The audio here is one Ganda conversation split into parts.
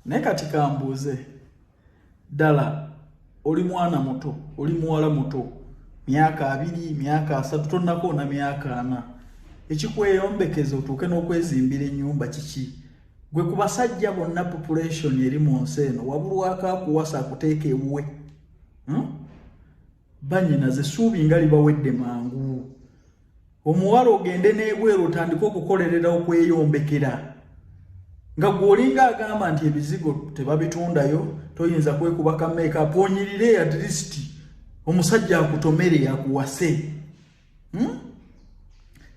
naye kati kambuuze ddala oli mwana muto oli muwala muto myaka 2 myaka 3 tonnako na myaka 4 ekikweyombekezo otuuke n'okwezimbira ennyumba kiki gwe ku basajja bonna population eri mu nsi eno wabulwako akuwasa akuteeka ewuwe bannyinaze essuubi nga libawedde mangu omuwala ogende n'ebweru otandika okukolerera okweyombekera nga gwolinga agamba nti ebizigo tebabitundayo toyinza kwekubaka make-up onyirire at least omusajja akutomere akuwase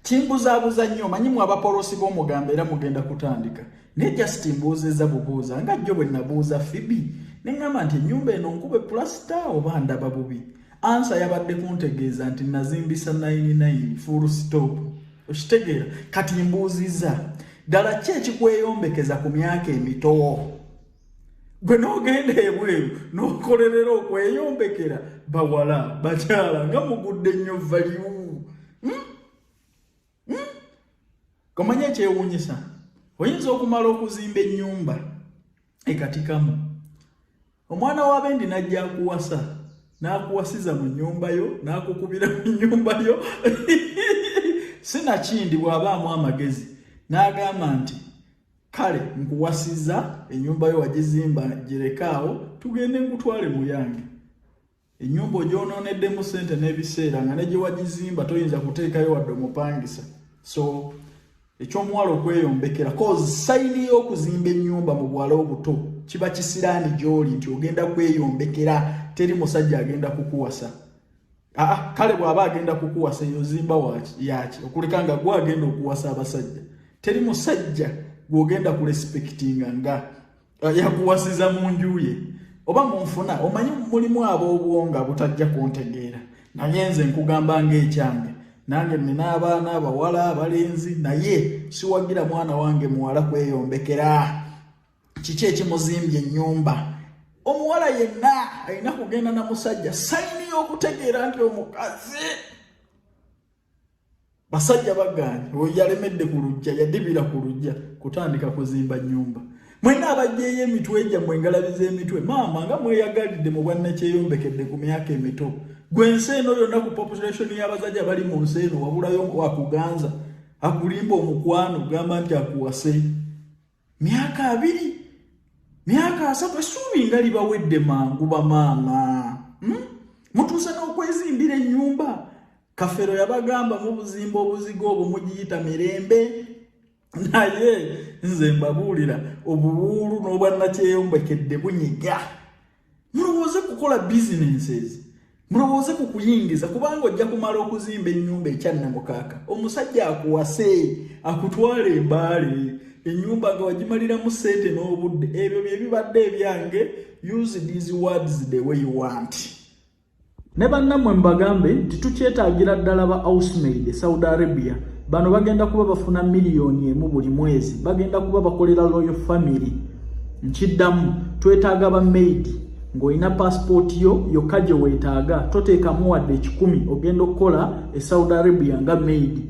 kimbuzaabuza nnyo manyimu abapolosi b'omugambo era mugenda kutandika naye just mbuuzeza bubuuza nga jjo bwe nabuuza Fibi ne ngamba nti ennyumba eno nkube plasita oba ndaba bubi ansa yabadde kuntegeeza nti nazimbisa 99 full stop okitegeera kati mbuuziza ddala ki ekikweyombekeza ku myaka emito gwe n'ogenda ebweru n'okolerera okweyombekera bawala bakyala nga mugudde nnyo valiyu komanye ekyewuunyisa oyinza okumala okuzimba ennyumba ekatikamu omwana w'abendi najja akuwasa n'akuwasiza mu nnyumba yo n'akukubira mu nnyumba yo sinakindi bw'abaamu amagezi n'agamba nti kale nkuwasiza ennyumba yo wagizimba girekaawo tugende nkutwale mu yange ennyumba ogyononeddemu ssente n'ebiseera nga ne gye wagizimba toyinza kuteekayo wadde omupangisa so ekyomuwala okweyombekera cause sayini y'okuzimba ennyumba mu bwala obuto kiba kisiraani gy'oli nti ogenda kweyombekera teri musajja agenda kukuwasa kale bw'aba agenda kukuwasa eyozimba yaki okuleka nga gwe agenda okuwasa abasajja teri musajja gw'ogenda kurespektinga nga yakuwasiza mu nju ye oba munfuna omanyi mulimu ab'obwonga butajja kuntegeera naye nze nkugamba ng'ekyange nange nina abaana abawala abalenzi naye siwagira mwana wange muwala kweyombekera kiki ekimuzimbye ennyumba omuwala yenna alina kugenda na musajja sayini y'okutegeera nti omukazi basajja baganye yalemedde ku lujja yadibira ku lujja kutandika kuzimba nnyumba mwena abajjeeyo emitwe gyammwe engalabi z'emitwe maama nga mweyagalidde mu bwannakyeyombekedde ku myaka emito gwe ensi eno yonna ku population y'abazajja bali mu nsi eno wabulayo akuganza akulimba omukwano gamba nti akuwase myaka 2 myaka 3 essuubi nga libawedde mangu bamaama mutuuse n'okwezimbira ennyumba Kafero yabagamba mu buzimba obuzigo obwo mugiyita mirembe naye nze mbabuulira obuwuulu n'obwannakyeyombekedde bunyiga mulowooze kukola businesses mulowooze ku kuyingiza kubanga ojja kumala okuzimba ennyumba ekyannamukaaka omusajja akuwase akutwala embaale ennyumba nga wagimaliramu ssente n'obudde ebyo bye bibadde ebyange use these words the way you want ne bannammwe mbagambe nti tukyetaagira ddala ba housemaid Saudi Arabia bano bagenda kuba bafuna miliyoni emu buli mwezi bagenda kuba bakolera royal family nkiddamu twetaaga ba maid ng'olina passport yo yokka gye weetaaga toteekamu wadde 10 ogenda okukola e Saudi Arabia nga maid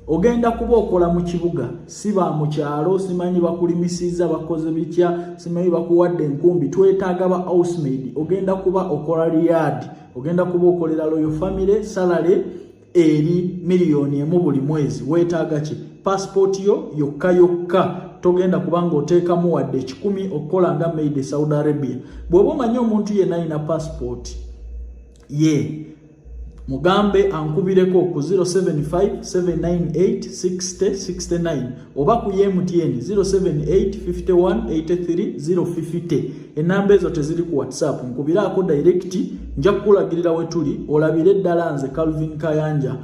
ogenda kuba okola mu kibuga siba mu kyalo simanyi bakulimisiza bakoze bitya simanyi bakuwadde enkumbi twetaaga ba housemaid ogenda kuba okola Riyadh ogenda kuba okolera royal family salary eri miliyoni emu buli mwezi weetaaga ki passport yo yokka togenda kubanga oteekamu wadde 10 okukola nga maid Saudi Arabia bw'oba omanyi omuntu yenna alina passport ye mugambe ankubireko ku 075-798-60-69 oba ku MTN 078-51-83-050 enamba ezo teziri ku WhatsApp nkubiraako direct nja kukulagirira we tuli olabire ddala nze Calvin Kayanja